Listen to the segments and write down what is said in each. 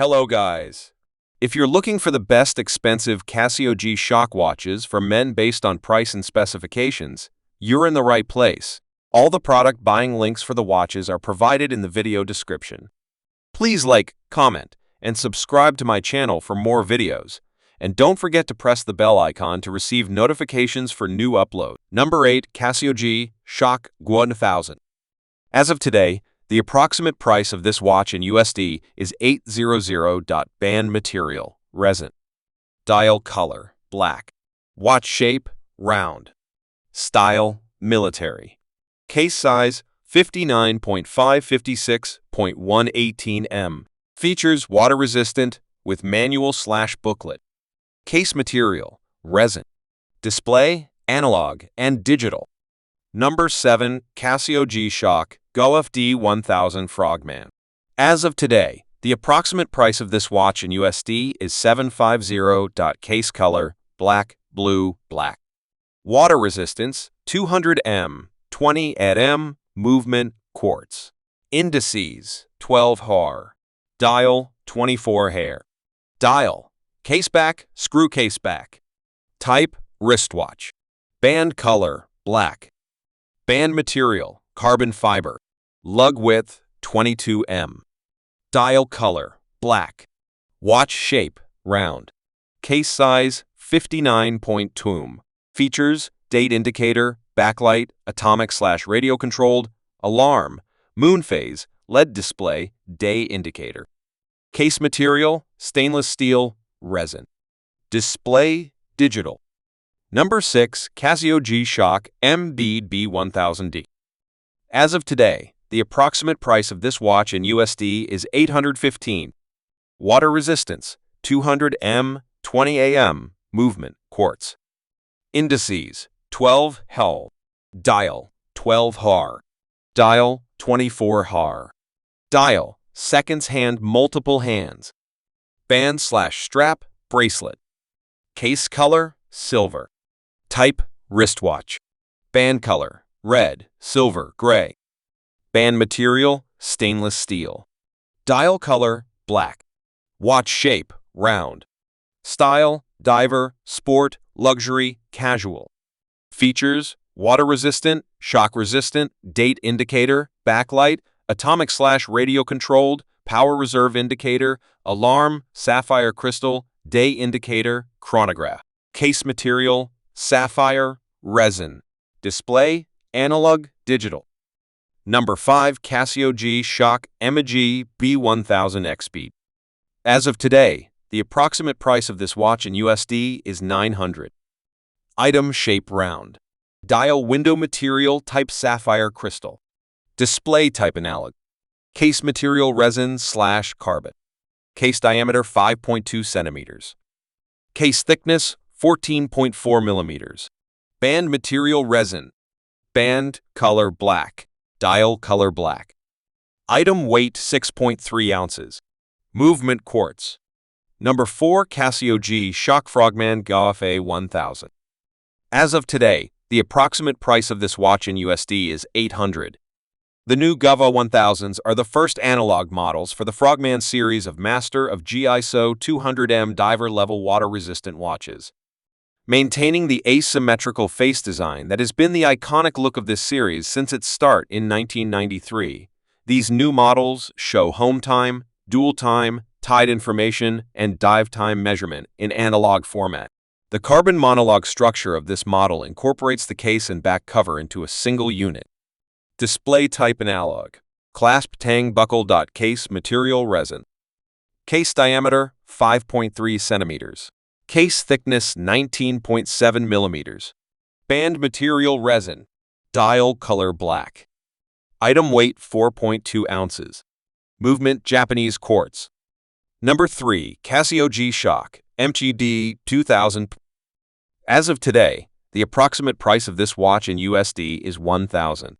Hello guys! If you're looking for the best expensive Casio G-Shock watches for men based on price and specifications, you're in the right place. All the product buying links for the watches are provided in the video description. Please like, comment, and subscribe to my channel for more videos. And don't forget to press the bell icon to receive notifications for new uploads. Number 8. Casio G-Shock 1000. As of today, the approximate price of this watch in USD is $800. Band material, resin. Dial color, black. Watch shape, round. Style, military. Case size, 59.556.118 m. Features water resistant with manual/booklet. Case material, resin. Display, analog and digital. Number 7. Casio G-Shock GoFD 1000 FROGMAN. As of today, the approximate price of this watch in USD is $750. Case color, black, blue, black. Water resistance, 200 m, 20 m, movement, quartz. Indices, 12 har. Dial, 24 hair. Dial, case back, screw case back. Type, wristwatch. Band color, black. Band material, carbon fiber. Lug width, 22 m. Dial color, black. Watch shape, round. Case size, 59.2 m. Features, date indicator, backlight, atomic/radio controlled, alarm, moon phase, LED display, day indicator. Case material, stainless steel, resin. Display, digital. Number 6. Casio G-Shock MBB 1000D. As of today, the approximate price of this watch in USD is $815. Water resistance, 200 m, 20 am, movement, quartz. Indices, 12 hel. Dial, 12 har. Dial, 24 har. Dial, seconds hand, multiple hands. Band/strap, bracelet. Case color, silver. Type, wristwatch. Band color, red, silver, gray. Band material, stainless steel. Dial color, black. Watch shape, round. Style, diver, sport, luxury, casual. Features, water resistant, shock resistant, date indicator, backlight, atomic/radio controlled, power reserve indicator, alarm, sapphire crystal, day indicator, chronograph. Case material, sapphire, resin. Display, analog, digital. Number 5. Casio G-Shock MG B1000 XP. As of today, the approximate price of this watch in USD is $900. Item shape round. Dial window material type sapphire crystal. Display type analog. Case material resin/carbon. Case diameter 5.2 centimeters. Case thickness 14.4 millimeters. Band material resin. Band color black. Dial color black. Item weight 6.3 ounces. Movement quartz. Number 4. Casio G-Shock FROGMAN GoFD 1000. As of today, the approximate price of this watch in USD is $800. The new GoFD 1000s are the first analog models for the FROGMAN series of Master of G ISO 200M diver-level water-resistant watches. Maintaining the asymmetrical face design that has been the iconic look of this series since its start in 1993, these new models show home time, dual time, tide information, and dive time measurement in analog format. The carbon monologue structure of this model incorporates the case and back cover into a single unit. Display type analog. Clasp tang buckle. Case material resin. Case diameter 5.3 centimeters. Case thickness 19.7 millimeters. Band material resin. Dial color black. Item weight 4.2 ounces. Movement Japanese quartz. Number 3. Casio G-Shock MGD 2000. As of today, the approximate price of this watch in USD is $1,000.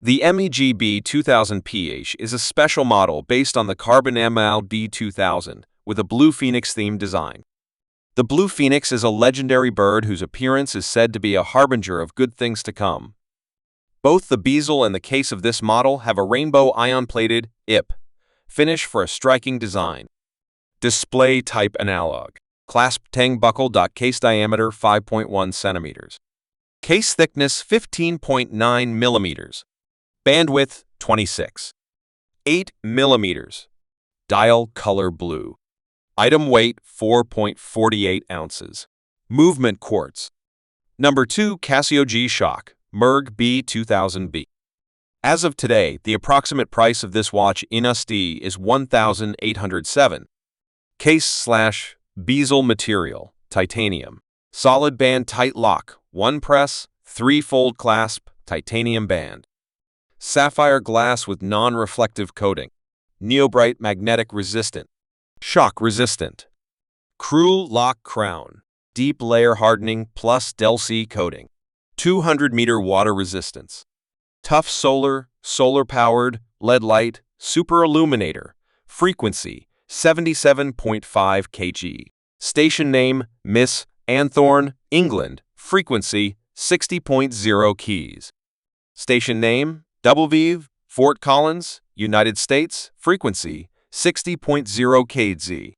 The MEGB 2000PH is a special model based on the Carbon MLB 2000 with a Blue Phoenix-themed design. The Blue Phoenix is a legendary bird whose appearance is said to be a harbinger of good things to come. Both the bezel and the case of this model have a rainbow ion-plated IP finish for a striking design. Display type analog. Clasp tang buckle. Case diameter 5.1 centimeters. Case thickness 15.9 millimeters. Bandwidth 26. 8 millimeters. Dial color blue. Item weight 4.48 ounces. Movement quartz. Number 2, Casio G-Shock, MERG B2000B. As of today, the approximate price of this watch in USD is $1,807. Case/bezel material, titanium. Solid band tight lock, 1 press, 3-fold clasp, titanium band. Sapphire glass with non-reflective coating. Neobrite magnetic resistant. Shock resistant. Cruel lock crown. Deep layer hardening plus Del-C coating. 200-meter water resistance. Tough solar-powered, LED light, super illuminator. Frequency, 77.5 kg. Station name, Miss Anthorn, England. Frequency, 60.0 keys. Station name, Doublevive, Fort Collins, United States. Frequency, 60.0 kz.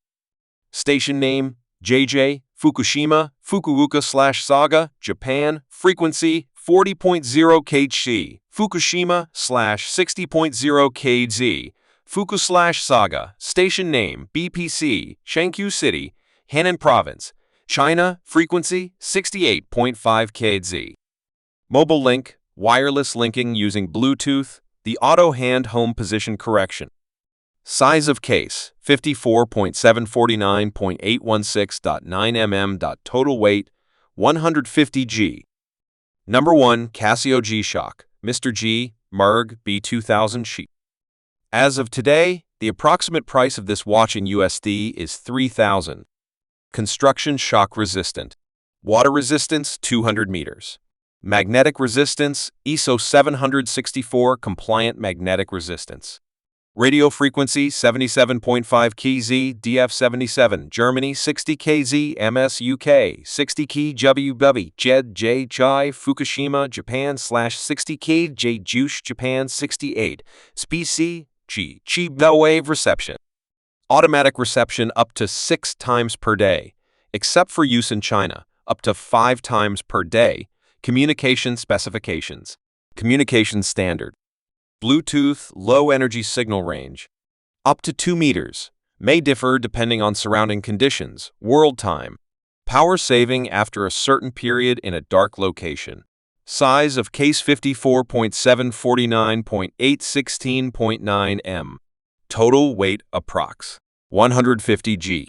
Station name, JJ, Fukushima, Fukuoka/Saga, Japan. Frequency, 40.0 kg. Fukushima/60.0 kz. Fuku/Saga. Station name, BPC, Shankyu City, Henan Province, China. Frequency, 68.5 kz. Mobile link, wireless linking using Bluetooth. The auto hand home position correction. Size of case, 54.749.816.9 mm. Total weight, 150 g. Number 1, Casio G-Shock, Mr. G, MERG B2000 sheet. As of today, the approximate price of this watch in USD is $3,000. Construction shock resistant. Water resistance, 200 meters. Magnetic resistance, ISO 764 compliant magnetic resistance. Radio frequency 77.5 kz, DF77, Germany 60 kz, MS UK 60 kW, Jed J Chai, Fukushima, Japan/60 kj, Juice, Japan 68, Specie G, the wave reception. Automatic reception up to 6 times per day, except for use in China, up to 5 times per day. Communication specifications. Communication standard. Bluetooth low energy signal range. Up to 2 meters. May differ depending on surrounding conditions. World time. Power saving after a certain period in a dark location. Size of case 54.749.816.9 m. Total weight approx. 150 g.